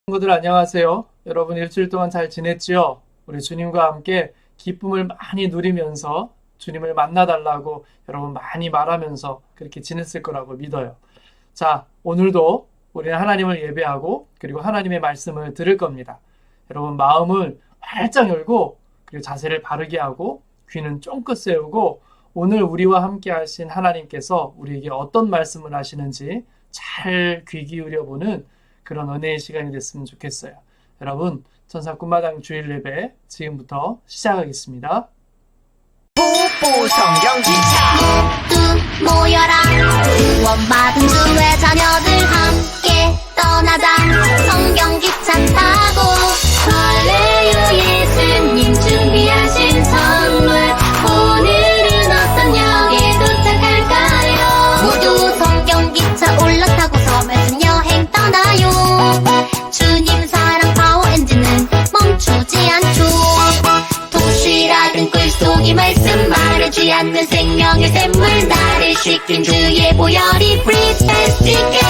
친구들 안녕하세요. 여러분 일주일 동안 잘 지냈지요? 우리 주님과 함께 기쁨을 많이 누리면서 주님을 만나달라고 여러분 많이 말하면서 그렇게 지냈을 거라고 믿어요. 자, 오늘도 우리는 하나님을 예배하고 그리고 하나님의 말씀을 들을 겁니다. 여러분 마음을 활짝 열고 그리고 자세를 바르게 하고 귀는 쫑긋 세우고 오늘 우리와 함께 하신 하나님께서 우리에게 어떤 말씀을 하시는지 잘 귀 기울여 보는 그런 은혜의 시간이 됐으면 좋겠어요. 여러분 천사 꿈마당 주일 예배 지금부터 시작하겠습니다. 뽀뽀 성경 기차 모두 모여라 구원받은 주의 자녀들 함께 떠나자 성경 기차 타고 할례루 예수님 준비하신 선물 오늘은 어떤 역에 도착할까요? 모두 성경 기차 올라타고서 말씀 여행 떠나요. 주님 사랑 파워 엔진은 멈추지 않죠. 도시락은 꿀속이 말씀 마르지 않는 생명의 샘물 나를 씻긴 주의 보혈이 Breathe fast ticket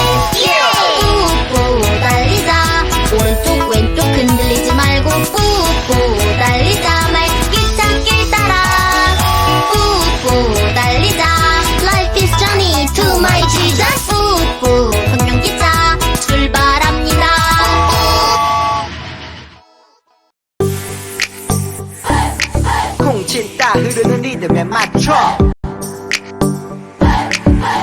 우후 달리자 오른쪽 왼쪽 흔들리지 말고 우후 달리자 말기차길 따라 우후 달리자 Life is journey to my Jesus 우후 성경기차 출발합니다. 콩치다 흐르는 리듬에 맞춰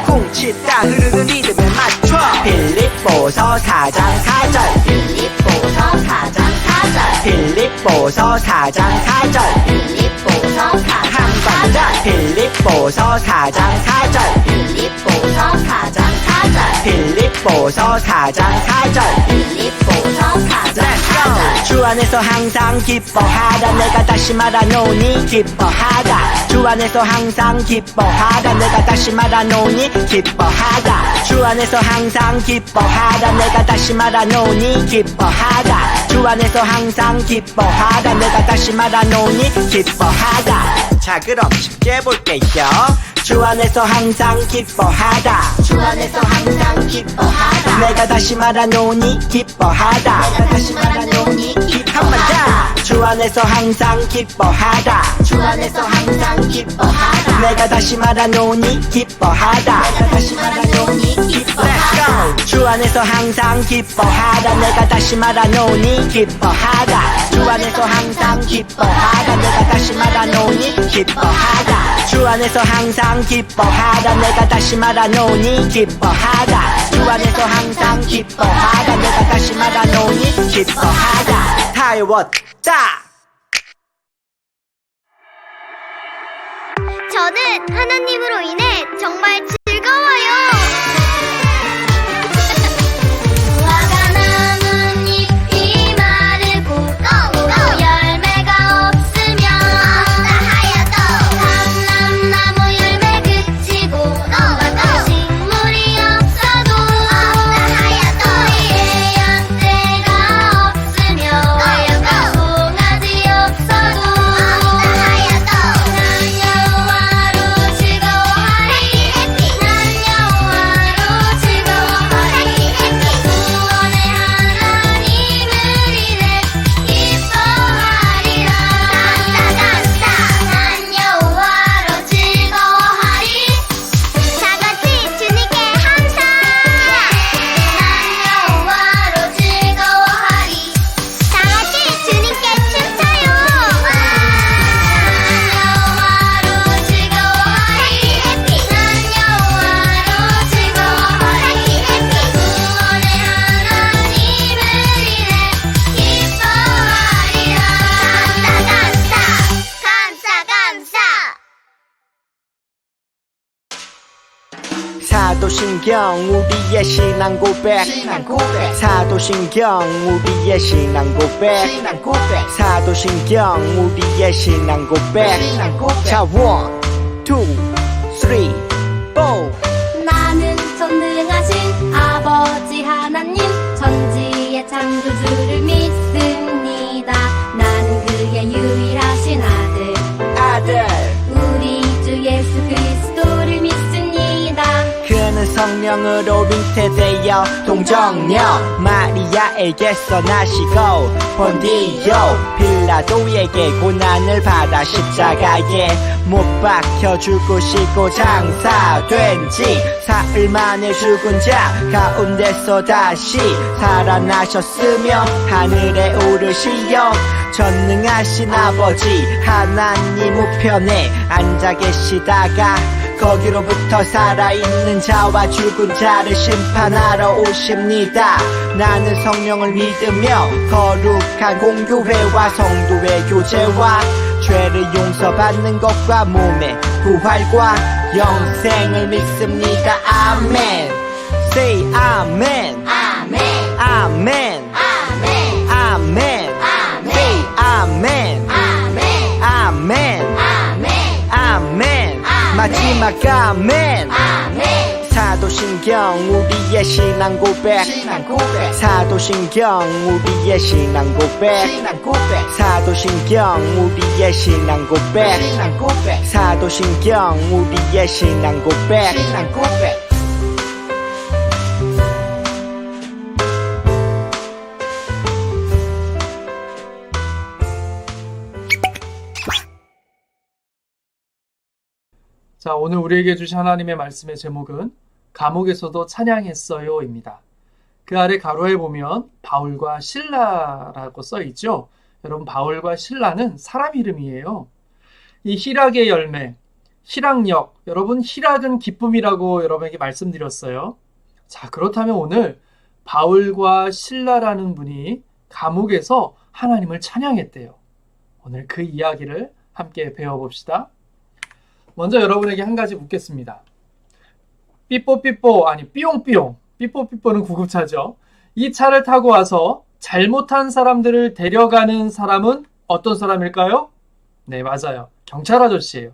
콩치다 흐르는 리듬에 맞춰 빌립보서 4장 4절 빌립보서 4장 4절 빌립보서 4장 4절 빌립보서 4장 한번 더 빌립보서 4장 4절 빌립보서 4장 4절 빌립보서 4장 4절 빌립보서 4장 Let's go! 4절 주 안에서 항상 기뻐하다 내가 다시 말하노니 기뻐하다 주 안에서 항상 기뻐하다 내가 다시 말하노니 기뻐하다 주 안에서 항상 기뻐하다 내가 다시 말하노니 기뻐하다 주 안에서 항상 기뻐하다 내가 다시 말하노니 기뻐하다 자 그럼 쉽게 볼게요 주 안에서 항상 기뻐하다 주 안에서 항상 기뻐하다 내가 다시 말하노니 기뻐하다 내가 다시 말하노니 한번 기뻐하다 더! 주 안에서 항상 기뻐하다 주 안에서 항상 기뻐하다 내가 다시 말하노니 기뻐하다 내가 다시 말하노니 기뻐하다 주 안에서 항상 기뻐하다 내가 다시 말하노니 기뻐하다 주 안에서 항상 기뻐하다 내가 다시 말하노니 기뻐하다 주 안에서 항상 기뻐하다 내가 다시 말하노니 기뻐하다 주 안에서 항상 기뻐하다 내가 다시 말하노니 기뻐하다 다 외웠다 저는 하나님으로 인해 정말 즐거워요. 무화과 나뭇잎이 마르고 또 열매가 없으면 하여도 감람나무 열매 그치고 또 식물이 없어도 하여도 예양대가 없으며 송아지 없어도 하여도 난 여호와로 즐거워하리 난 여호와로 즐거워하리 구원의 하나님을 인해 기뻐하리라 난 여호와로 즐거워하리 다같이 주님께 항상 난 여호와로 즐거워하리 다같이 주님께 춤춰요 난 여호와로 즐거워하리 난 여호와로 즐거워하리 구원의 하나님을 인해 기뻐하리라 감사 사도신경 우리의 신앙 고백 사도신경 우리의 신앙 고백 사도신경 우리의 신앙 고백 자 원, 투, 쓰리, 포 나는 전능하신 아버지 하나님 천지의 창조주를 믿습니다. 나는 그의 유일하신 아들 아들 우리 주 예수 그리스도를 믿습니다. 그는 성령으로 윙태되어 동정녀 마리아에게서 나시고 본디오 빌라도에게 고난을 받아 십자가에 못 박혀 죽으시고 장사된 지 사흘 만에 죽은 자 가운데서 다시 살아나셨으며 하늘에 오르시어 전능하신 아버지 하나님 우편에 앉아 계시다가 거기로부터 살아있는 자와 죽은 자를 심판하러 오십니다. 나는 성령을 믿으며 거룩한 공교회와 성도의 교제와 죄를 용서받는 것과 몸의 부활과 영생을 믿습니다. 아멘. Say 아멘. 아멘. 아멘. 아멘. 아멘. Say 아멘. 아멘. 아멘. 아멘. 아멘. 마지막 아멘. 아멘. 사도신경 우리의 신앙 고백. 사도신경 우리의 신앙 고백. 사도신경 우리의 신앙 고백. 사도신경 우리의 신앙 고백. 자, 오늘 우리에게 주신 하나님의 말씀의 제목은 감옥에서도 찬양했어요 입니다. 그 아래 가로에 보면 바울과 실라라고 써 있죠. 여러분, 바울과 실라는 사람 이름이에요. 이 희락의 열매, 희락역, 여러분 희락은 기쁨이라고 여러분에게 말씀드렸어요. 자, 그렇다면 오늘 바울과 실라라는 분이 감옥에서 하나님을 찬양했대요. 오늘 그 이야기를 함께 배워봅시다. 먼저 여러분에게 한 가지 묻겠습니다. 삐뽀삐뽀, 아니 삐용삐용, 삐뽀삐뽀는 구급차죠. 이 차를 타고 와서 잘못한 사람들을 데려가는 사람은 어떤 사람일까요? 네, 맞아요. 경찰 아저씨예요.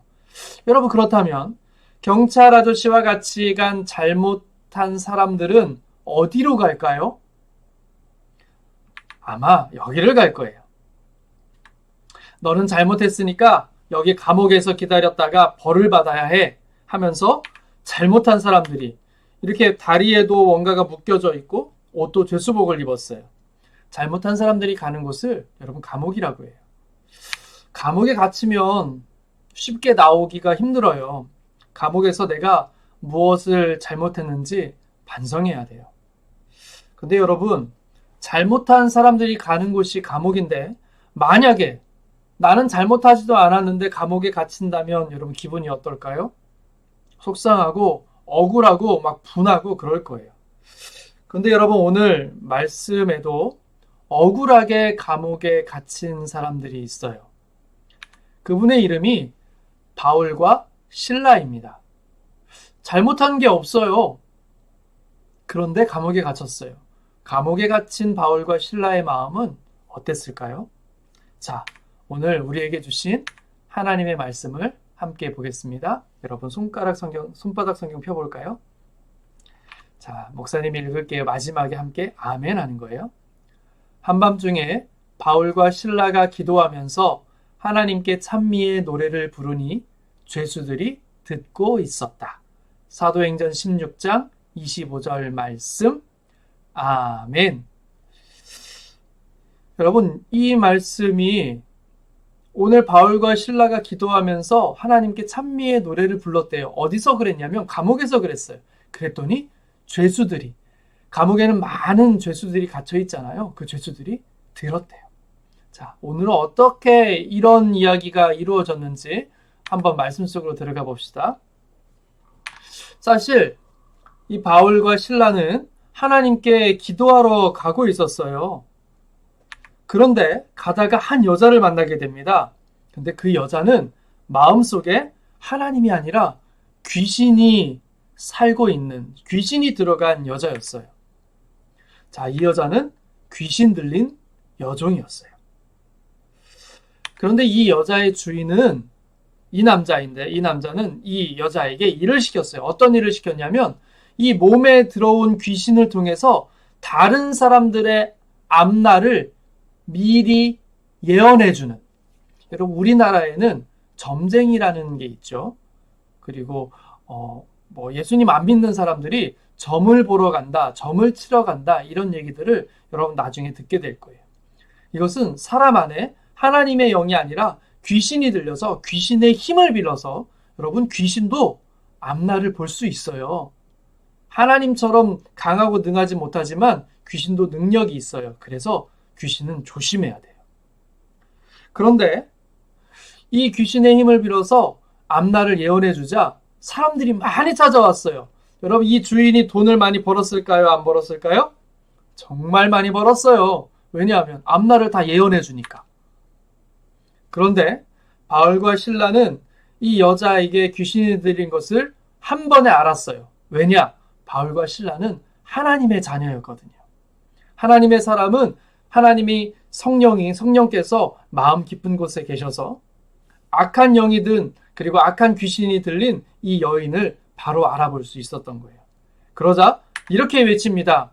여러분, 그렇다면 경찰 아저씨와 같이 간 잘못한 사람들은 어디로 갈까요? 아마 여기를 갈 거예요. 너는 잘못했으니까 여기 감옥에서 기다렸다가 벌을 받아야 해 하면서 잘못한 사람들이 이렇게 다리에도 뭔가가 묶여져 있고 옷도 죄수복을 입었어요. 잘못한 사람들이 가는 곳을 여러분 감옥이라고 해요. 감옥에 갇히면 쉽게 나오기가 힘들어요. 감옥에서 내가 무엇을 잘못했는지 반성해야 돼요. 근데 여러분, 잘못한 사람들이 가는 곳이 감옥인데 만약에 나는 잘못하지도 않았는데 감옥에 갇힌다면 여러분 기분이 어떨까요? 속상하고 억울하고 막 분하고 그럴 거예요. 근데 여러분, 오늘 말씀에도 억울하게 감옥에 갇힌 사람들이 있어요. 그분의 이름이 바울과 실라입니다. 잘못한 게 없어요. 그런데 감옥에 갇혔어요. 감옥에 갇힌 바울과 실라의 마음은 어땠을까요? 자, 오늘 우리에게 주신 하나님의 말씀을 함께 보겠습니다. 여러분, 손바닥 성경 펴볼까요? 자, 목사님이 읽을게요. 마지막에 함께 아멘 하는 거예요. 한밤중에 바울과 실라가 기도하면서 하나님께 찬미의 노래를 부르니 죄수들이 듣고 있었다. 사도행전 16장 25절 말씀. 아멘. 여러분, 이 말씀이 오늘 바울과 실라가 기도하면서 하나님께 찬미의 노래를 불렀대요. 어디서 그랬냐면 감옥에서 그랬어요. 그랬더니 죄수들이, 감옥에는 많은 죄수들이 갇혀 있잖아요. 그 죄수들이 들었대요. 자, 오늘은 어떻게 이런 이야기가 이루어졌는지 한번 말씀 속으로 들어가 봅시다. 사실 이 바울과 실라는 하나님께 기도하러 가고 있었어요. 그런데 가다가 한 여자를 만나게 됩니다. 근데 그 여자는 마음속에 하나님이 아니라 귀신이 살고 있는, 귀신이 들어간 여자였어요. 자, 이 여자는 귀신 들린 여종이었어요. 그런데 이 여자의 주인은 이 남자인데, 이 남자는 이 여자에게 일을 시켰어요. 어떤 일을 시켰냐면 이 몸에 들어온 귀신을 통해서 다른 사람들의 앞날을 미리 예언해주는, 여러분, 우리나라에는 점쟁이라는 게 있죠. 그리고 뭐 예수님 안 믿는 사람들이 점을 보러 간다, 점을 치러 간다 이런 얘기들을 여러분 나중에 듣게 될 거예요. 이것은 사람 안에 하나님의 영이 아니라 귀신이 들려서 귀신의 힘을 빌어서 여러분 귀신도 앞날을 볼 수 있어요. 하나님처럼 강하고 능하지 못하지만 귀신도 능력이 있어요. 그래서 귀신은 조심해야 돼요. 그런데 이 귀신의 힘을 빌어서 앞날을 예언해 주자 사람들이 많이 찾아왔어요. 여러분 이 주인이 돈을 많이 벌었을까요? 안 벌었을까요? 정말 많이 벌었어요. 왜냐하면 앞날을 다 예언해 주니까. 그런데 바울과 실라는 이 여자에게 귀신이 들린 것을 한 번에 알았어요. 왜냐? 바울과 실라는 하나님의 자녀였거든요. 하나님의 사람은 하나님이 성령께서 마음 깊은 곳에 계셔서 악한 영이든 그리고 악한 귀신이 들린 이 여인을 바로 알아볼 수 있었던 거예요. 그러자 이렇게 외칩니다.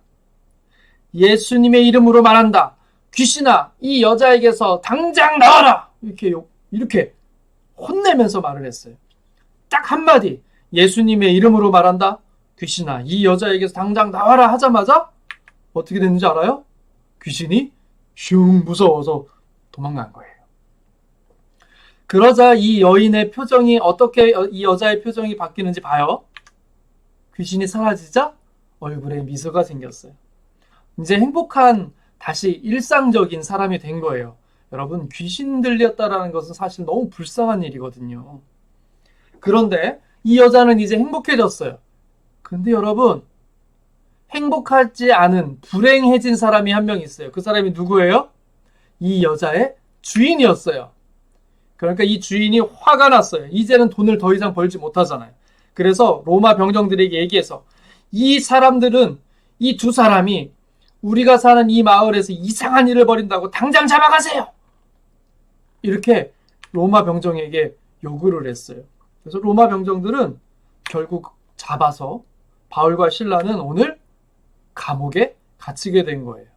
예수님의 이름으로 말한다. 귀신아, 이 여자에게서 당장 나와라! 이렇게 혼내면서 말을 했어요. 딱 한마디. 예수님의 이름으로 말한다. 귀신아, 이 여자에게서 당장 나와라 하자마자 어떻게 됐는지 알아요? 귀신이 슝 무서워서 도망간 거예요. 그러자 이 여인의 표정이 어떻게 이 여자의 표정이 바뀌는지 봐요. 귀신이 사라지자 얼굴에 미소가 생겼어요. 이제 행복한 다시 일상적인 사람이 된 거예요. 여러분 귀신 들렸다라는 것은 사실 너무 불쌍한 일이거든요. 그런데 이 여자는 이제 행복해졌어요. 근데 여러분 행복하지 않은 불행해진 사람이 한 명 있어요. 그 사람이 누구예요? 이 여자의 주인이었어요. 그러니까 이 주인이 화가 났어요. 이제는 돈을 더 이상 벌지 못하잖아요. 그래서 로마 병정들에게 얘기해서 이 사람들은 이 두 사람이 우리가 사는 이 마을에서 이상한 일을 벌인다고 당장 잡아가세요. 이렇게 로마 병정에게 요구를 했어요. 그래서 로마 병정들은 결국 잡아서 바울과 실라는 오늘 감옥에 갇히게 된 거예요.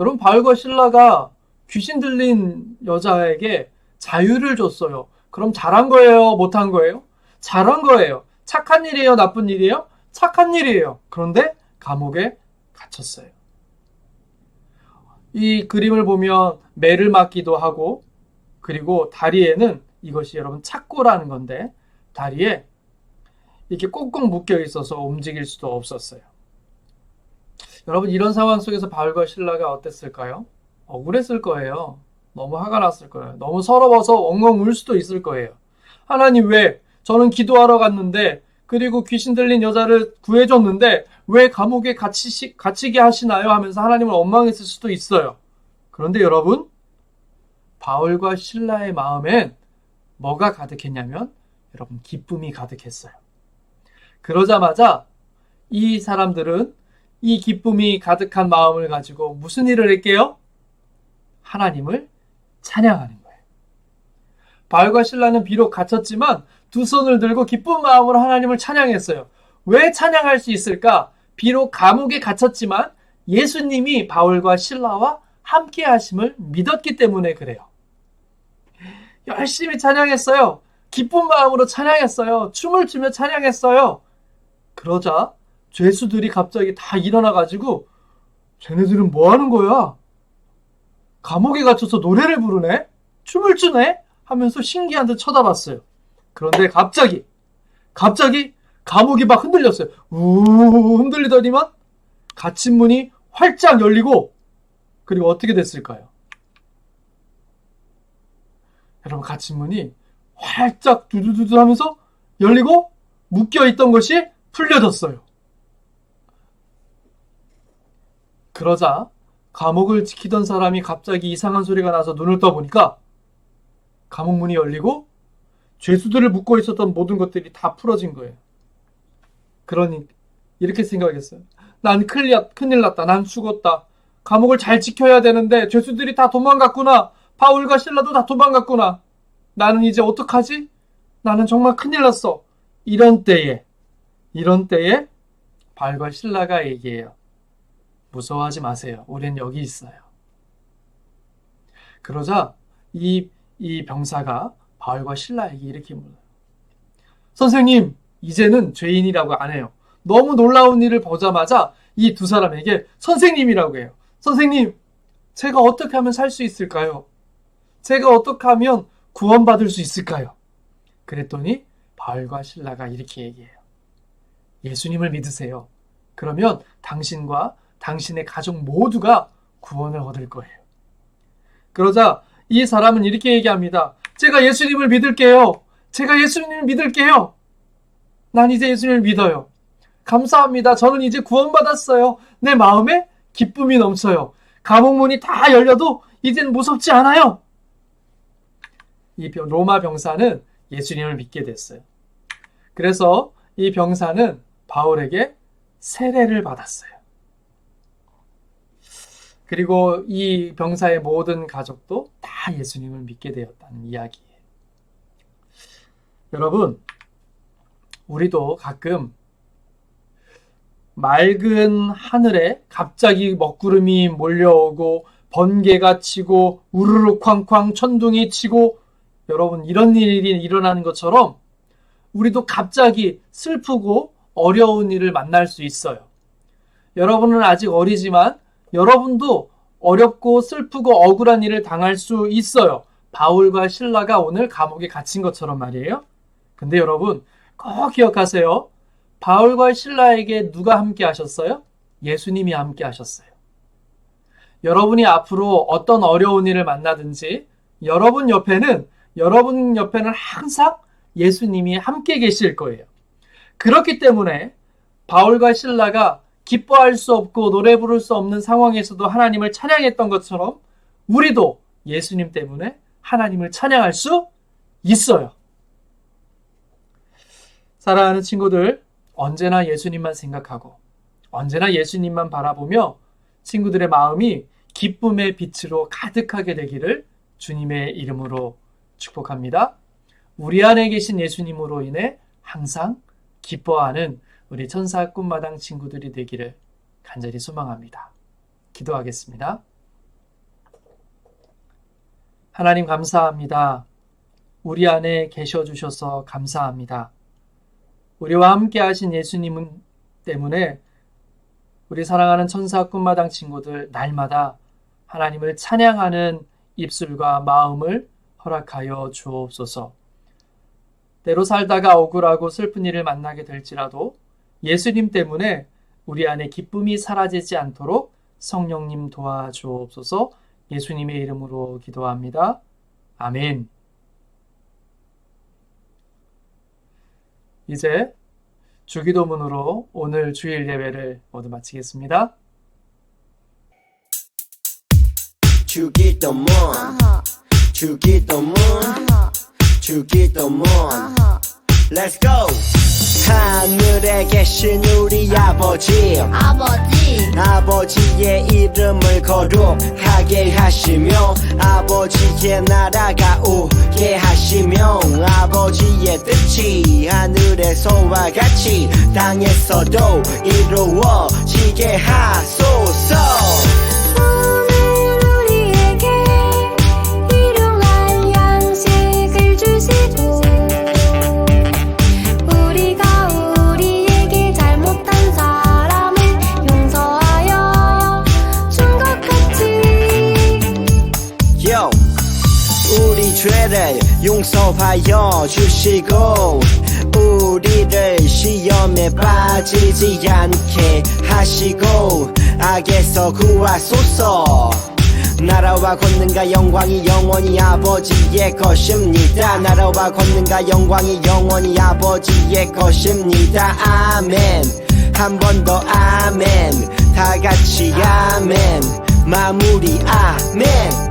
여러분 바울과 실라가 귀신 들린 여자에게 자유를 줬어요. 그럼 잘한 거예요? 못한 거예요? 잘한 거예요. 착한 일이에요? 나쁜 일이에요? 착한 일이에요. 그런데 감옥에 갇혔어요. 이 그림을 보면 매를 맞기도 하고 그리고 다리에는 이것이 여러분 착고라는 건데 다리에 이렇게 꽁꽁 묶여 있어서 움직일 수도 없었어요. 여러분 이런 상황 속에서 바울과 실라가 어땠을까요? 억울했을 거예요. 너무 화가 났을 거예요. 너무 서러워서 엉엉 울 수도 있을 거예요. 하나님 왜? 저는 기도하러 갔는데 그리고 귀신 들린 여자를 구해줬는데 왜 감옥에 갇히게 하시나요? 하면서 하나님을 원망했을 수도 있어요. 그런데 여러분 바울과 실라의 마음엔 뭐가 가득했냐면 여러분 기쁨이 가득했어요. 그러자마자 이 사람들은 이 기쁨이 가득한 마음을 가지고 무슨 일을 했게요? 하나님을 찬양하는 거예요. 바울과 실라는 비록 갇혔지만 두 손을 들고 기쁜 마음으로 하나님을 찬양했어요. 왜 찬양할 수 있을까? 비록 감옥에 갇혔지만 예수님이 바울과 실라와 함께 하심을 믿었기 때문에 그래요. 열심히 찬양했어요. 기쁜 마음으로 찬양했어요. 춤을 추며 찬양했어요. 그러자 죄수들이 갑자기 다 일어나가지고 쟤네들은 뭐 하는 거야? 감옥에 갇혀서 노래를 부르네? 춤을 추네? 하면서 신기한 듯 쳐다봤어요. 그런데 갑자기 감옥이 막 흔들렸어요. 우 흔들리더니만 갇힌 문이 활짝 열리고 그리고 어떻게 됐을까요? 여러분 갇힌 문이 활짝 두두두두 하면서 열리고 묶여있던 것이 풀려졌어요. 그러자 감옥을 지키던 사람이 갑자기 이상한 소리가 나서 눈을 떠보니까 감옥 문이 열리고 죄수들을 묶고 있었던 모든 것들이 다 풀어진 거예요. 그러니 이렇게 생각했어요. 난 큰일 났다. 난 죽었다. 감옥을 잘 지켜야 되는데 죄수들이 다 도망갔구나. 바울과 실라도 다 도망갔구나. 나는 이제 어떡하지? 나는 정말 큰일 났어. 이런 때에 바울과 실라가 얘기해요. 무서워하지 마세요. 우린 여기 있어요. 그러자 이 병사가 바울과 실라에게 이렇게 물어요. 선생님, 이제는 죄인이라고 안 해요. 너무 놀라운 일을 보자마자 이 두 사람에게 선생님이라고 해요. 선생님, 제가 어떻게 하면 살 수 있을까요? 제가 어떻게 하면 구원받을 수 있을까요? 그랬더니 바울과 실라가 이렇게 얘기해요. 예수님을 믿으세요. 그러면 당신과 당신의 가족 모두가 구원을 얻을 거예요. 그러자 이 사람은 이렇게 얘기합니다. 제가 예수님을 믿을게요. 제가 예수님을 믿을게요. 난 이제 예수님을 믿어요. 감사합니다. 저는 이제 구원받았어요. 내 마음에 기쁨이 넘쳐요. 감옥 문이 다 열려도 이젠 무섭지 않아요. 이 로마 병사는 예수님을 믿게 됐어요. 그래서 이 병사는 바울에게 세례를 받았어요. 그리고 이 병사의 모든 가족도 다 예수님을 믿게 되었다는 이야기예요. 여러분, 우리도 가끔 맑은 하늘에 갑자기 먹구름이 몰려오고 번개가 치고 우르르 쾅쾅 천둥이 치고 여러분 이런 일이 일어나는 것처럼 우리도 갑자기 슬프고 어려운 일을 만날 수 있어요. 여러분은 아직 어리지만 여러분도 어렵고 슬프고 억울한 일을 당할 수 있어요. 바울과 실라가 오늘 감옥에 갇힌 것처럼 말이에요. 근데 여러분 꼭 기억하세요. 바울과 실라에게 누가 함께 하셨어요? 예수님이 함께 하셨어요. 여러분이 앞으로 어떤 어려운 일을 만나든지 여러분 옆에는 항상 예수님이 함께 계실 거예요. 그렇기 때문에 바울과 실라가 기뻐할 수 없고 노래 부를 수 없는 상황에서도 하나님을 찬양했던 것처럼 우리도 예수님 때문에 하나님을 찬양할 수 있어요. 사랑하는 친구들, 언제나 예수님만 생각하고 언제나 예수님만 바라보며 친구들의 마음이 기쁨의 빛으로 가득하게 되기를 주님의 이름으로 축복합니다. 우리 안에 계신 예수님으로 인해 항상 기뻐하는 우리 천사 꿈마당 친구들이 되기를 간절히 소망합니다. 기도하겠습니다. 하나님 감사합니다. 우리 안에 계셔 주셔서 감사합니다. 우리와 함께 하신 예수님 때문에 우리 사랑하는 천사 꿈마당 친구들 날마다 하나님을 찬양하는 입술과 마음을 허락하여 주옵소서. 때로 살다가 억울하고 슬픈 일을 만나게 될지라도 예수님 때문에 우리 안에 기쁨이 사라지지 않도록 성령님 도와주옵소서. 예수님의 이름으로 기도합니다. 아멘. 이제 주기도문으로 오늘 주일 예배를 모두 마치겠습니다. 주기도문 주기도문 주기도문 Let's go! 하늘에 계신 우리 아버지 아버지의 이름을 거룩하게 하시며 아버지의 나라가 오게 하시며 아버지의 뜻이 하늘에서와 같이 땅에서도 이루어지게 하소서. 죄를 용서하여 주시고 우리를 시험에 빠지지 않게 하시고 악에서 구하소서. 나라와 권능과 영광이 영원히 아버지의 것입니다. 나라와 권능과 영광이 영원히 아버지의 것입니다. 아멘. 한 번 더 아멘. 다 같이 아멘. 마무리 아멘.